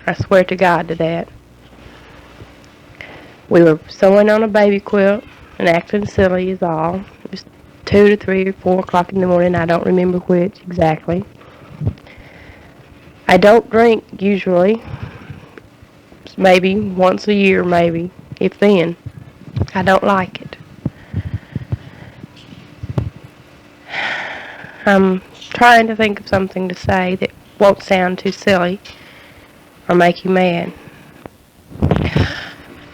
I swear to God to that. We were sewing on a baby quilt and acting silly is all. It was 2 to 3 or 4 o'clock in the morning. I don't remember which exactly. I don't drink usually. Maybe once a year, maybe. If then. I don't like it. I'm trying to think of something to say that won't sound too silly or make you mad.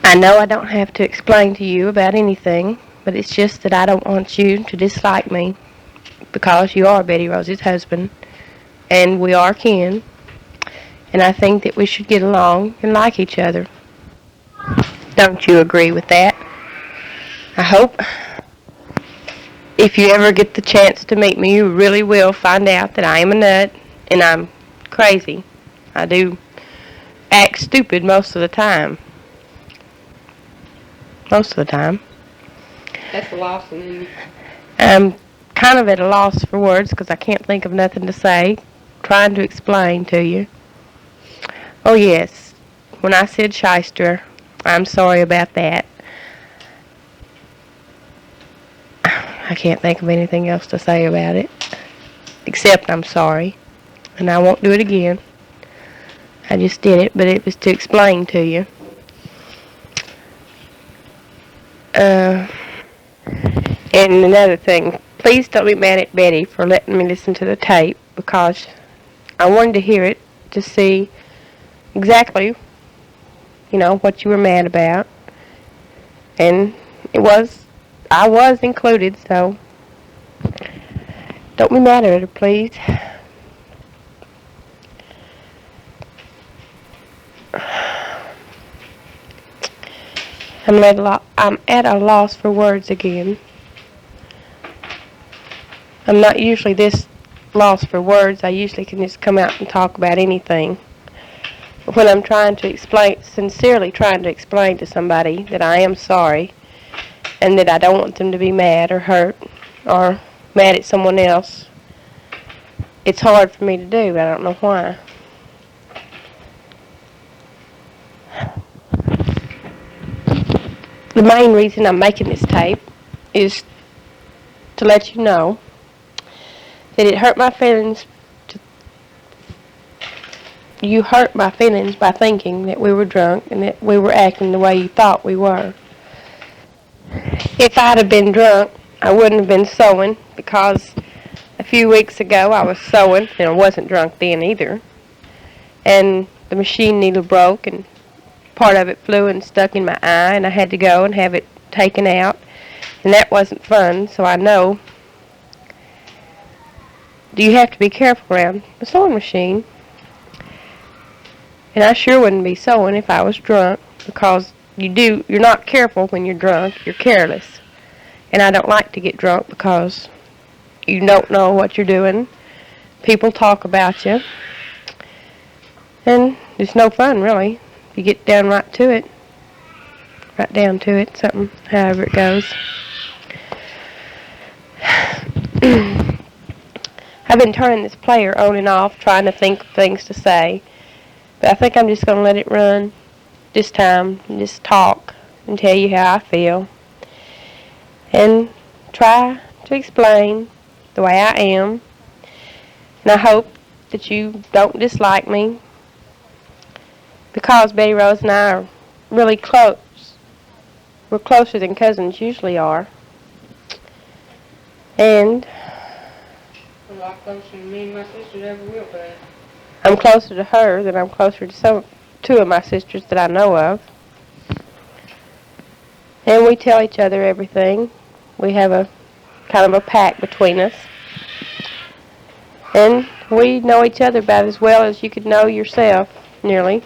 I know I don't have to explain to you about anything, but it's just that I don't want you to dislike me because you are Betty Rose's husband and we are kin, and I think that we should get along and like each other. Don't you agree with that? I hope if you ever get the chance to meet me, you really will find out that I am a nut and I'm crazy. I do act stupid most of the time. Most of the time. That's a loss in me. I'm kind of at a loss for words because I can't think of nothing to say. Trying to explain to you. Oh yes, when I said shyster, I'm sorry about that. I can't think of anything else to say about it. Except I'm sorry. And I won't do it again. I just did it, but it was to explain to you. And another thing, please don't be mad at Betty for letting me listen to the tape because I wanted to hear it to see exactly, what you were mad about. And I was included, so don't be mad at her, please. I'm at a loss for words again. I'm not usually this lost for words. I usually can just come out and talk about anything. But when I'm sincerely trying to explain to somebody that I am sorry and that I don't want them to be mad or hurt or mad at someone else, it's hard for me to do. I don't know why. The main reason I'm making this tape is to let you know that it hurt my feelings. You hurt my feelings by thinking that we were drunk and that we were acting the way you thought we were. If I'd have been drunk, I wouldn't have been sewing because a few weeks ago I was sewing and I wasn't drunk then either. And the machine needle broke and part of it flew and stuck in my eye and I had to go and have it taken out. And that wasn't fun, so I know you have to be careful around the sewing machine. And I sure wouldn't be sewing if I was drunk because you're not careful when you're drunk, you're careless. And I don't like to get drunk because you don't know what you're doing. People talk about you. And it's no fun, really. You get down right to it. Right down to it, something, however it goes. I've been turning this player on and off, trying to think of things to say. But I think I'm just going to let it run this time and just talk and tell you how I feel. And try to explain the way I am. And I hope that you don't dislike me because Betty Rose and I are really close. We're closer than cousins usually are. And A lot closer than me and my sisters ever will be. I'm closer to her than I'm closer to two of my sisters that I know of. And we tell each other everything. We have a kind of a pact between us. And we know each other about as well as you could know yourself, nearly.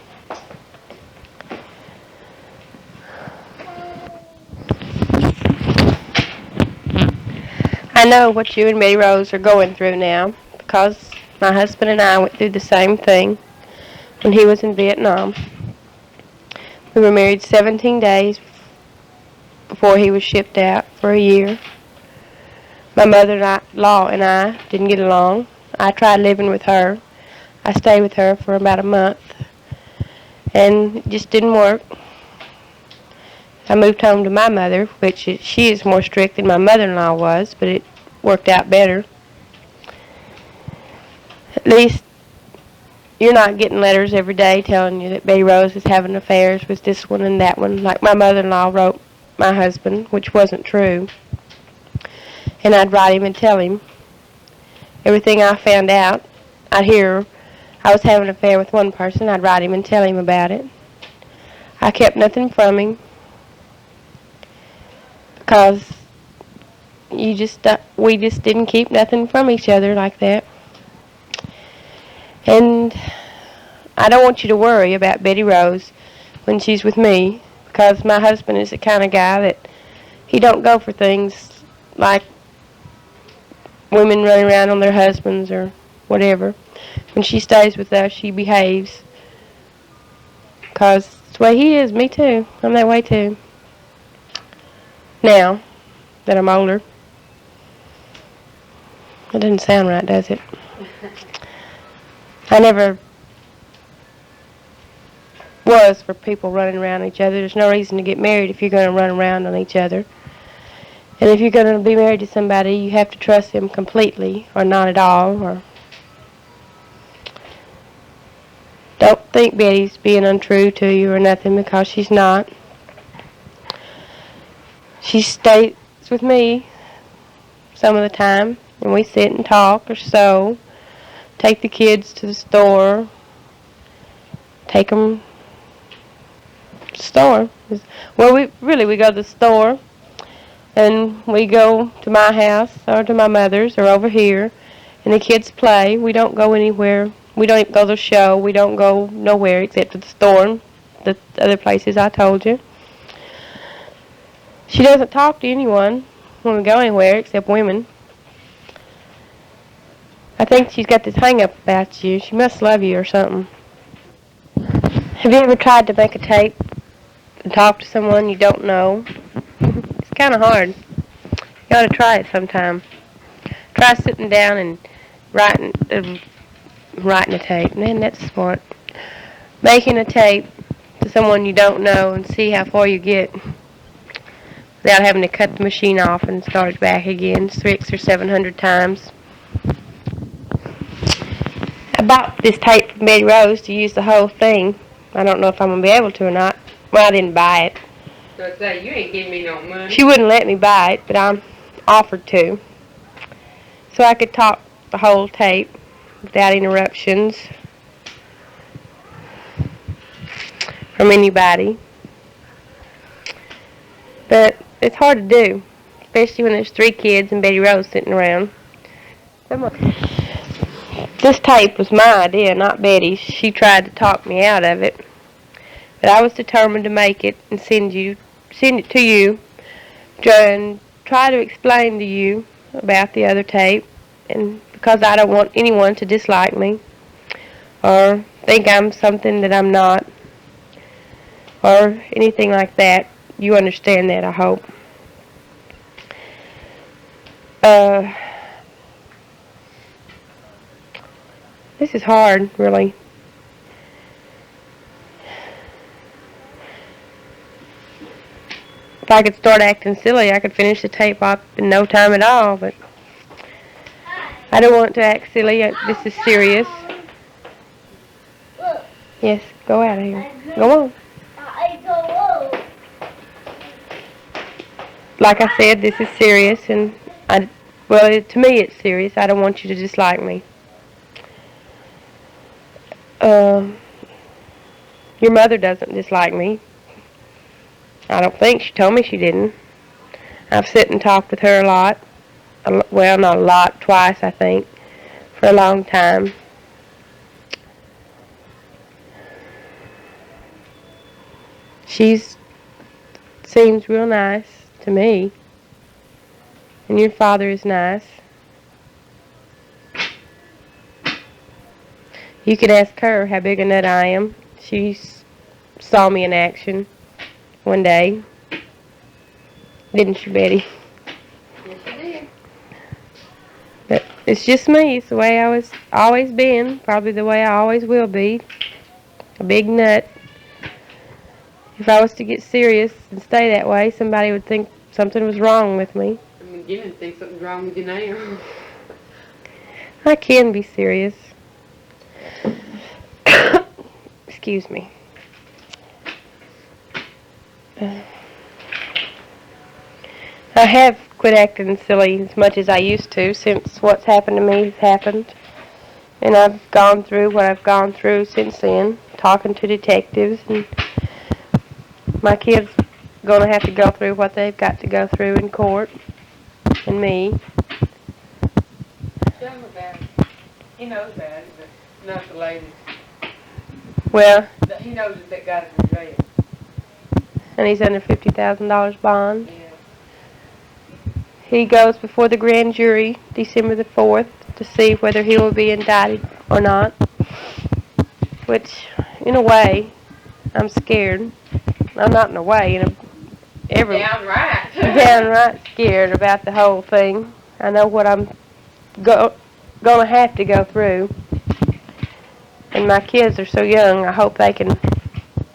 I know what you and Betty Rose are going through now because my husband and I went through the same thing when he was in Vietnam. We were married 17 days before he was shipped out for a year. My mother-in-law and I didn't get along. I tried living with her. I stayed with her for about a month. and it just didn't work. I moved home to my mother, which she is more strict than my mother-in-law was, but it worked out better. At least you're not getting letters every day telling you that Betty Rose is having affairs with this one and that one, like my mother-in-law wrote my husband, which wasn't true. And I'd write him and tell him everything I found out. I'd hear I was having an affair with one person. I'd write him and tell him about it. I kept nothing from him because we just didn't keep nothing from each other like that. And I don't want you to worry about Betty Rose when she's with me, because my husband is the kind of guy that he don't go for things like women running around on their husbands or whatever. When she stays with us, she behaves, because it's the way he is. Me too. I'm that way too. Now that I'm older. That doesn't sound right, does it? I never was for people running around each other. There's no reason to get married if you're going to run around on each other. And if you're going to be married to somebody, you have to trust them completely, or not at all. Or don't think Betty's being untrue to you or nothing, because she's not. She stays with me some of the time, and we sit and talk or sew, take the kids to the store, take them to the store. Well, we go to the store, and we go to my house or to my mother's or over here, and the kids play. We don't go anywhere. We don't even go to the show. We don't go nowhere except to the store, the other places I told you. She doesn't talk to anyone when we go anywhere except women. I think she's got this hang-up about you. She must love you or something. Have you ever tried to make a tape and talk to someone you don't know? It's kind of hard. You ought to try it sometime. Try sitting down and writing a tape. Man, that's smart. Making a tape to someone you don't know and see how far you get without having to cut the machine off and start it back again 600 or 700 times. I bought this tape from Betty Rose to use the whole thing. I don't know if I'm going to be able to or not. Well, I didn't buy it. So say, you ain't giving me no money. She wouldn't let me buy it, but I offered to. So I could talk the whole tape without interruptions from anybody. But it's hard to do, especially when there's 3 kids and Betty Rose sitting around. This tape was my idea, not Betty's. She tried to talk me out of it. But I was determined to make it and send it to you and try to explain to you about the other tape, and because I don't want anyone to dislike me or think I'm something that I'm not or anything like that. You understand that, I hope. This is hard, really. If I could start acting silly, I could finish the tape up in no time at all, but I don't want to act silly. This is serious. Yes, go out of here. Go on. Like I said, this is serious, and to me it's serious. I don't want you to dislike me. Your mother doesn't dislike me. I don't think. She told me she didn't. I've sat and talked with her a lot. Well, not a lot. Twice, I think. For a long time. Seems real nice to me. And your father is nice. You could ask her how big a nut I am. She saw me in action one day. Didn't you, Betty? Yes, you did. But it's just me. It's the way I always been. Probably the way I always will be. A big nut. If I was to get serious and stay that way, somebody would think something was wrong with me. I mean, you didn't think something's wrong with you now. I can be serious. Excuse me. I have quit acting silly as much as I used to since what's happened to me has happened. And I've gone through what I've gone through since then, talking to detectives, and my kids going to have to go through what they've got to go through in court, and me. Tell him about it. He knows about it, but not the lady. Well, He knows that that guy's in jail. and he's under $50,000 bond. Yeah. He goes before the grand jury December the 4th to see whether he will be indicted or not. Which, in a way, I'm scared. I'm not in a way, Downright. downright scared about the whole thing. I know what I'm gonna have to go through. And my kids are so young, I hope they can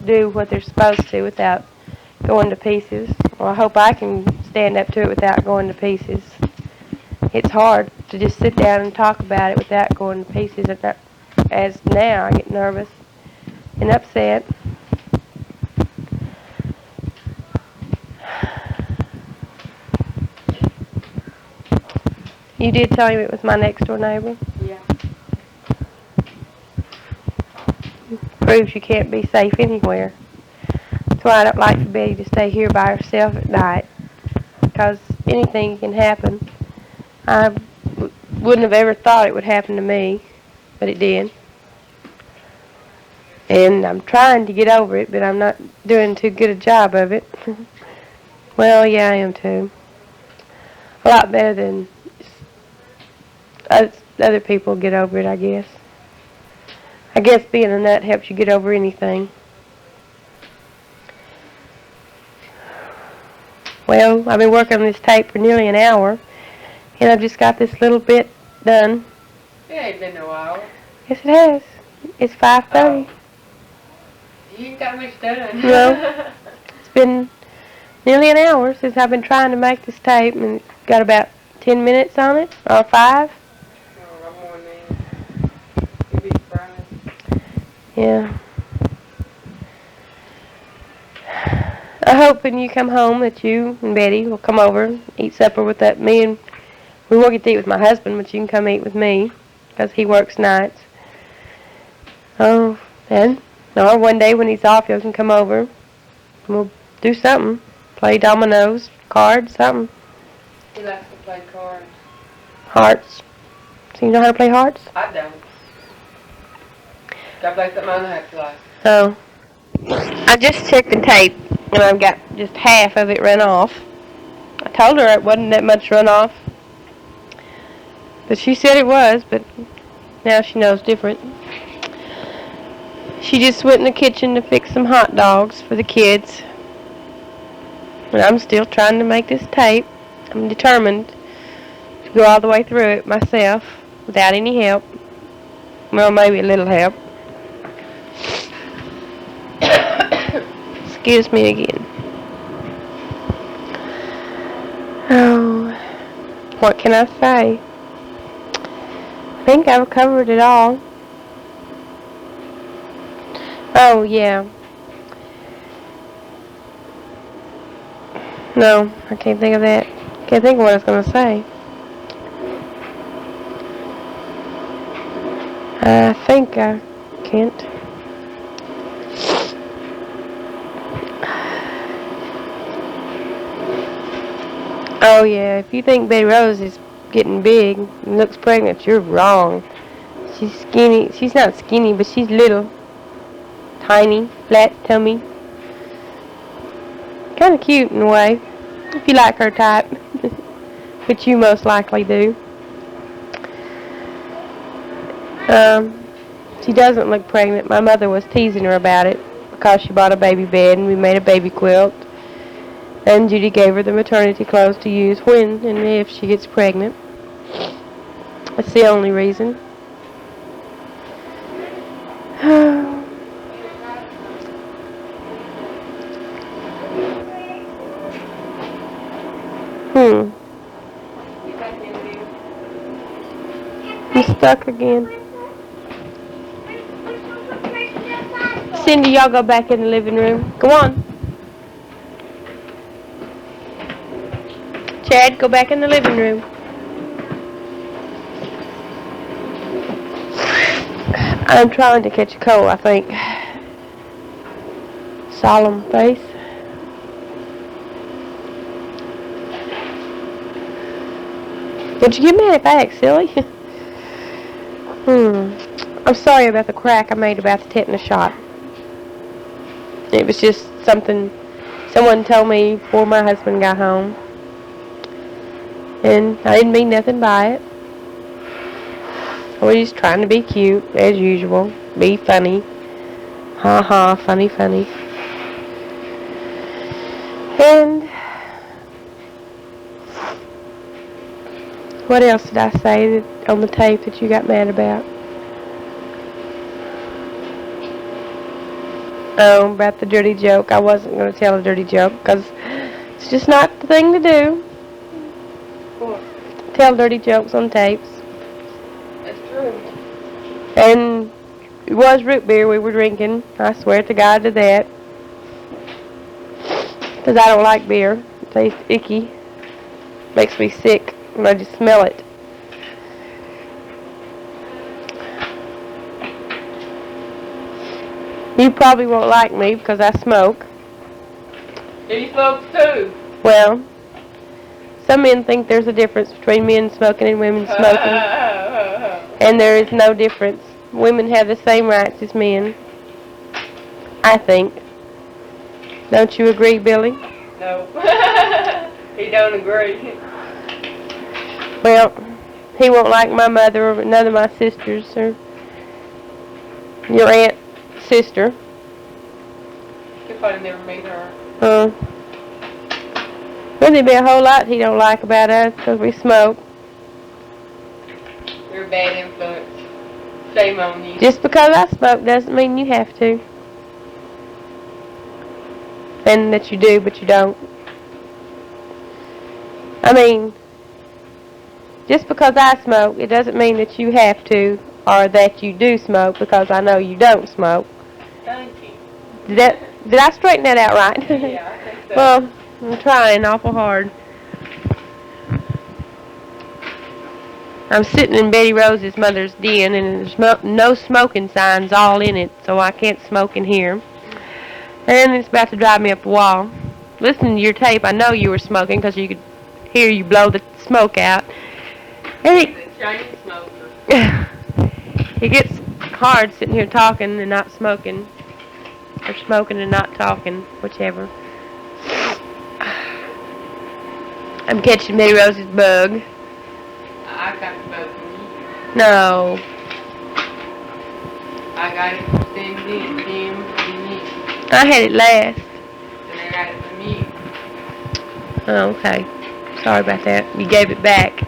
do what they're supposed to without going to pieces. Well, I hope I can stand up to it without going to pieces. It's hard to just sit down and talk about it without going to pieces. As now, I get nervous and upset. You did tell him it was my next door neighbor? Yeah. Proves you can't be safe anywhere. That's why I don't like for Betty to stay here by herself at night, because anything can happen. I wouldn't have ever thought it would happen to me, but it did. And I'm trying to get over it, but I'm not doing too good a job of it. Well, yeah, I am too. A lot better than other people get over it, I guess. I guess being a nut helps you get over anything. Well, I've been working on this tape for nearly an hour, and I've just got this little bit done. It ain't been a while. Yes, it has. It's 5:30. You ain't got much done. No. It's been nearly an hour since I've been trying to make this tape, and it's got about 10 minutes on it, or 5. Oh, I'm more than you'd be surprised. Yeah. I hope when you come home that you and Betty will come over and eat supper with me, and we won't get to eat with my husband, but you can come eat with me because he works nights. Oh, and or one day when he's off, you can come over and we'll do something. Play dominoes, cards, something. He likes to play cards. Hearts. So you know how to play hearts? I don't. Gotta play something I don't have to like. Oh. I just checked the tape, and I've got just half of it run off. I told her it wasn't that much run off. But she said it was, but now she knows different. She just went in the kitchen to fix some hot dogs for the kids. And I'm still trying to make this tape. I'm determined to go all the way through it myself without any help. Well, maybe a little help. Excuse me again. Oh, what can I say? I think I've covered it all. Oh, yeah. No, I can't think of that. Can't think of what I was going to say. I think I can't. Oh, yeah, if you think Betty Rose is getting big and looks pregnant, you're wrong. She's skinny. She's not skinny, but she's little. Tiny, flat tummy. Kind of cute in a way, if you like her type, which you most likely do. She doesn't look pregnant. My mother was teasing her about it because she bought a baby bed and we made a baby quilt. And Judy gave her the maternity clothes to use when and if she gets pregnant. That's the only reason. stuck again. Cindy, y'all go back in the living room. Go on. Chad, go back in the living room. I'm trying to catch a cold, I think. Solemn face. Did you give me that back, silly? I'm sorry about the crack I made about the tetanus shot. It was just something someone told me before my husband got home. And I didn't mean nothing by it. I was just trying to be cute, as usual. Be funny. Ha ha, funny, funny. And what else did I say on the tape that you got mad about? Oh, about the dirty joke. I wasn't going to tell a dirty joke because it's just not the thing to do. What? Tell dirty jokes on tapes. That's true. And it was root beer we were drinking. I swear to God to that. Because I don't like beer. It tastes icky. Makes me sick when I just smell it. You probably won't like me because I smoke. He smokes too. Well, some men think there's a difference between men smoking and women smoking. And there is no difference. Women have the same rights as men. I think. Don't you agree, Billy? No. He don't agree. Well, he won't like my mother or none of my sisters or your aunt's sister. He'll probably never meet her. There'll be a whole lot he don't like about us because we smoke. You're a bad influence. Shame on you. Just because I smoke doesn't mean you have to. And that you do, but you don't. I mean, just because I smoke, it doesn't mean that you have to or that you do smoke because I know you don't smoke. Thank you. Did I straighten that out right? Yeah, I think so. Well, I'm trying awful hard. I'm sitting in Betty Rose's mother's den, and there's no smoking signs all in it, so I can't smoke in here. And it's about to drive me up the wall. Listening to your tape, I know you were smoking because you could hear you blow the smoke out. And He's a chain smoker. it gets hard sitting here talking and not smoking, or smoking and not talking, whichever. I'm catching Betty Rose's bug. I got the bug from you. No. I got it from Cindy and Tim and you. I had it last. And I got it from you. Oh, okay. Sorry about that. You gave it back.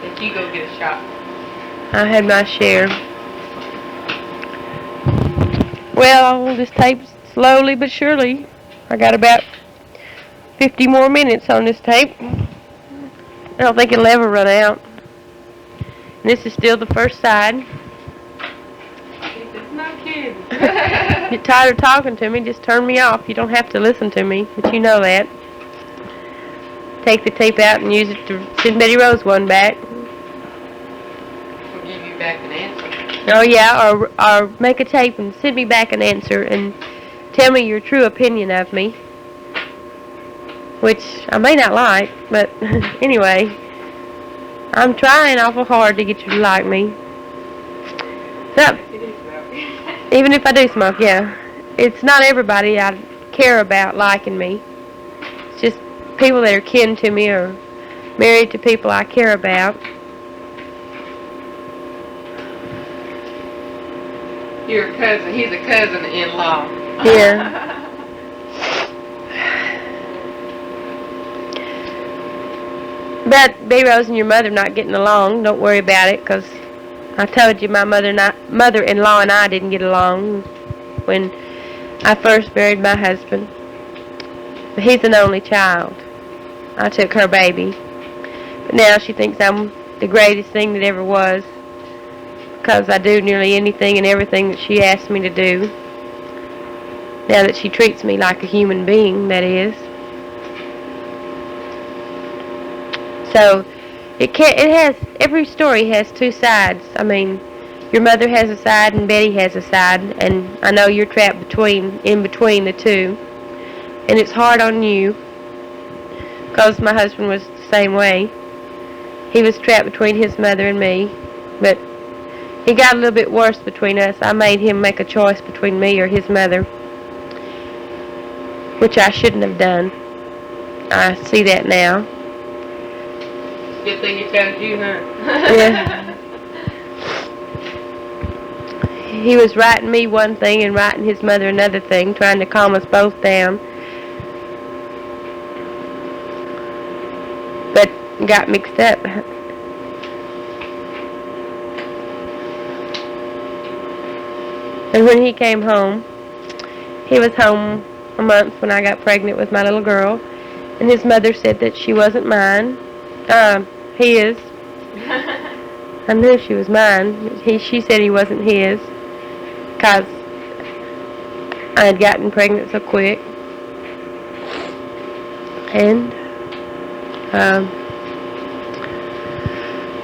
Did you go get a shot? I had my share. Well, I'll just tape slowly but surely. I got about 50 more minutes on this tape. I don't think it'll ever run out. And this is still the first side. It's no kidding. Get tired of talking to me, just turn me off. You don't have to listen to me, but you know that. Take the tape out and use it to send Betty Rose one back. We'll give you back an answer. Oh yeah, or make a tape and send me back an answer and tell me your true opinion of me. Which I may not like, but anyway. I'm trying awful hard to get you to like me. So, even if I do smoke, yeah. It's not everybody I care about liking me. It's just people that are kin to me or married to people I care about. You're a cousin. He's a cousin-in-law. Yeah. About Baby Rose and your mother not getting along, don't worry about it, because I told you my mother-in-law and I didn't get along when I first married my husband. But he's an only child. I took her baby. But now she thinks I'm the greatest thing that ever was, because I do nearly anything and everything that she asks me to do. Now that she treats me like a human being, that is. So every story has two sides. I mean, your mother has a side and Betty has a side, and I know you're trapped in between the two. And it's hard on you, because my husband was the same way. He was trapped between his mother and me, but it got a little bit worse between us. I made him make a choice between me or his mother, which I shouldn't have done. I see that now. Good thing you chose you, huh? Yeah. He was writing me one thing and writing his mother another thing, trying to calm us both down. But got mixed up. And when he came home, he was home a month when I got pregnant with my little girl, and his mother said that she wasn't mine. His. I knew she was mine. She said he wasn't his, because I had gotten pregnant so quick. And,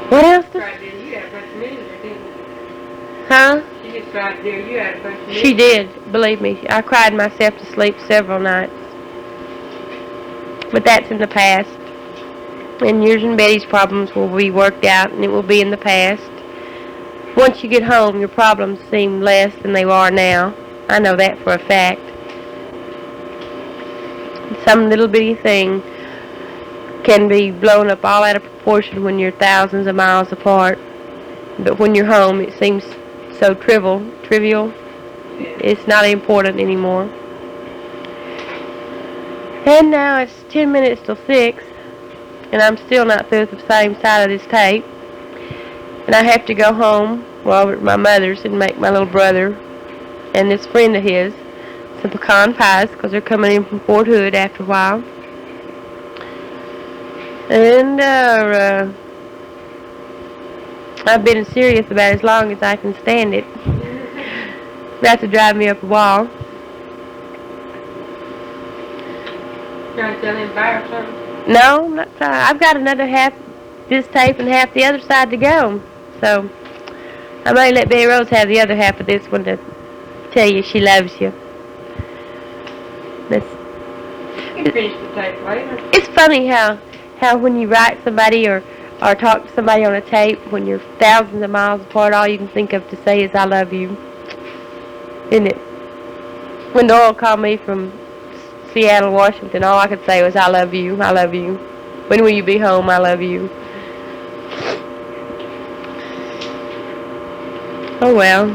what else? You had a bunch of music, didn't you? Huh? She just tried there. You had a bunch of music. She did, believe me. I cried myself to sleep several nights. But that's in the past. And yours and Betty's problems will be worked out, and it will be in the past. Once you get home, your problems seem less than they are now. I know that for a fact. Some little bitty thing can be blown up all out of proportion when you're thousands of miles apart. But when you're home, it seems so trivial. It's not important anymore. And now it's 10 minutes till 6, and I'm still not through the same side of this tape. And I have to go home, over to my mother's, and make my little brother and this friend of his some pecan pies, because they're coming in from Fort Hood after a while. And I've been serious about it as long as I can stand it. About to drive me up a wall. Trying to tell him bye or something? No, I'm not trying. I've got another half this tape and half the other side to go. So I may let Betty Rose have the other half of this one to tell you she loves you. You can finish the tape later. It's funny how when you write somebody or talk to somebody on a tape, when you're thousands of miles apart, all you can think of to say is, I love you. Isn't it? When Doyle called me from Seattle, Washington, all I could say was, I love you, I love you. When will you be home? I love you. Oh well.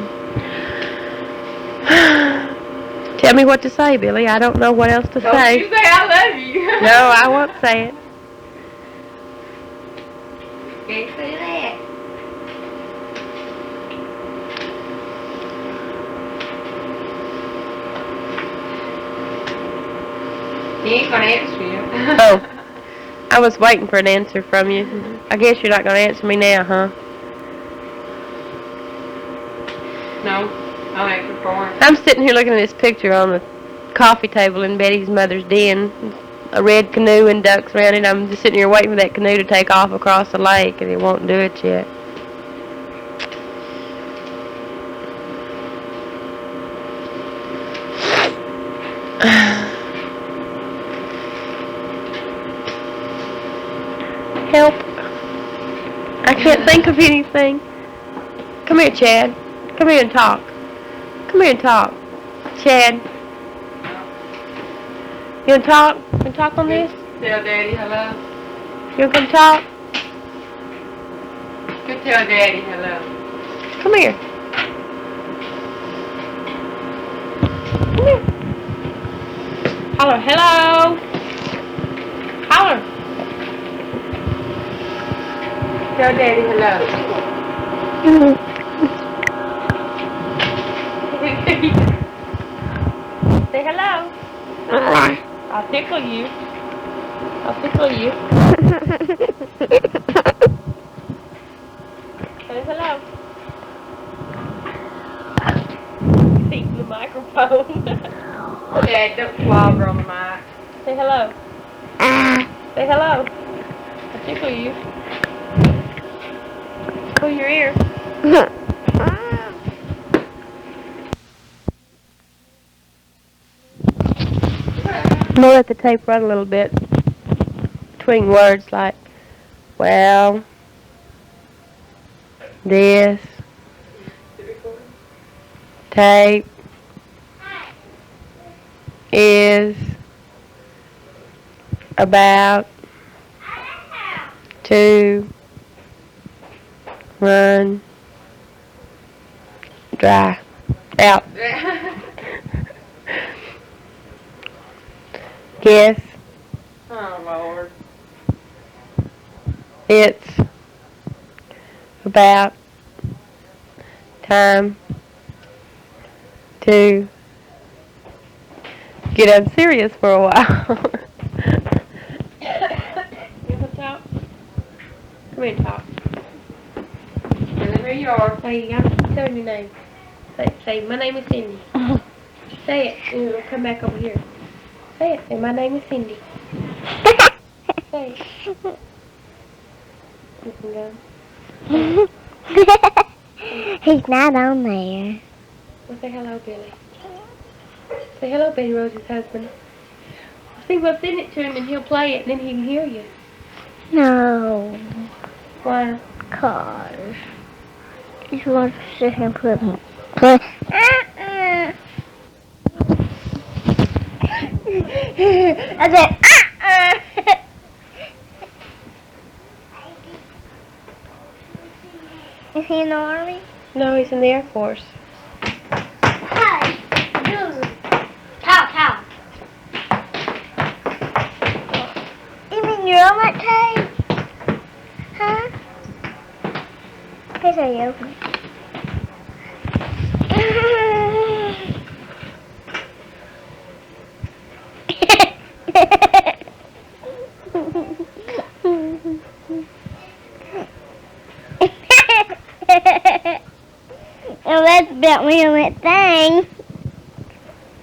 Tell me what to say, Billy. I don't know what else to say. You say I love you. No, I won't say it. Can't say that. He ain't gonna answer you. Oh, I was waiting for an answer from you. I guess you're not going to answer me now, huh? No, I'll answer for him. I'm sitting here looking at this picture on the coffee table in Betty's mother's den. A red canoe and ducks around it. I'm just sitting here waiting for that canoe to take off across the lake, and it won't do it yet. Help. I can't think of anything. Come here, Chad. Come here and talk. Come here and talk. Chad. You want to talk? You want to talk on this? Tell Daddy hello. You want to come talk? Go tell Daddy hello. Come here. Come here. Holler, hello. Holler. Tell Daddy hello. Say hello. I'll tickle you. I'll tickle you. eating the microphone. Dad, don't slobber on the mic. Say hello. Say hello. I tickle you. Pull your ear. I'm gonna let the tape run a little bit between words like, well, this, tape, is, about, to, run, dry, out, guess, Oh, Lord. it's, about, time, to, get unserious for a while. You want to talk? Come here and talk. Here you are. Say, I'm telling your name. Say, my name is Cindy. Say it, and it'll come back over here. Say it. Say, my name is Cindy. Say it. You can go. He's not on there. Well, say hello, Billy. Say hello, Betty Rose's husband. See, we'll send it to him, and he'll play it, and then he can hear you. No. Why? Cause he wants to sit here and play. I said, Is he in the army? No, he's in the Air Force. Hey, dude. Talk. You mean you're on that tape? Huh? Here's how you open it. Oh, that's about me on that thing.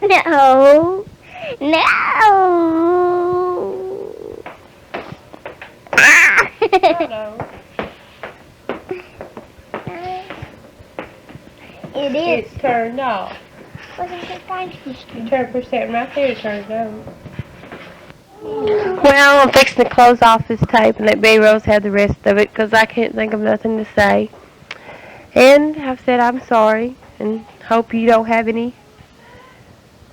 No. No. It is. It's turned off. Wasn't it time You history? turn push that right there to turn it on. Well, I'm fixing to close off this tape and let Betty Rose have the rest of it because I can't think of nothing to say. And I've said I'm sorry and hope you don't have any,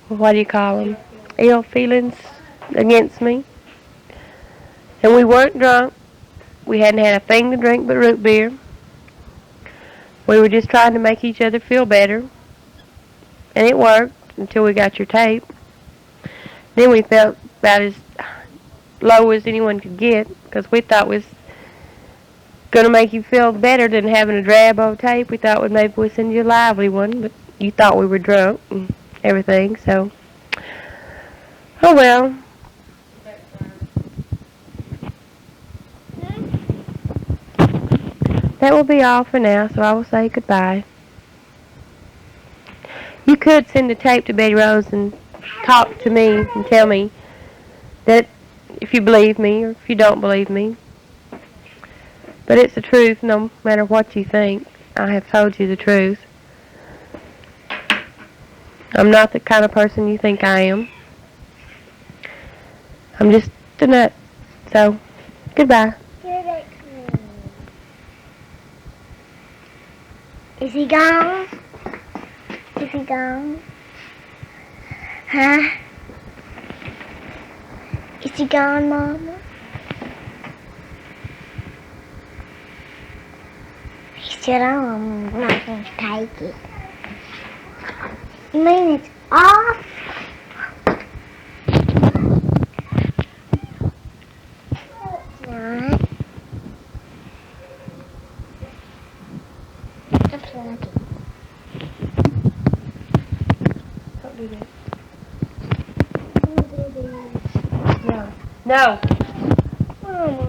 what do you call them, ill feelings against me. And we weren't drunk. We hadn't had a thing to drink but root beer. We were just trying to make each other feel better. And it worked until we got your tape. Then we felt about as low as anyone could get because we thought it was going to make you feel better than having a drab old tape. We thought maybe we'd send you a lively one, but you thought we were drunk and everything, so. Oh well. That will be all for now, so I will say goodbye. You could send a tape to Betty Rose and talk to me and tell me that if you believe me or if you don't believe me. But it's the truth no matter what you think. I have told you the truth. I'm not the kind of person you think I am. I'm just a nut. So, goodbye. Is he gone? Is he gone? Huh? Is he gone, Mama? He said, I'm not going to take it. You mean it's off? No, it's not. Unplug it. Don't do that. Don't do this. No. No. Mama.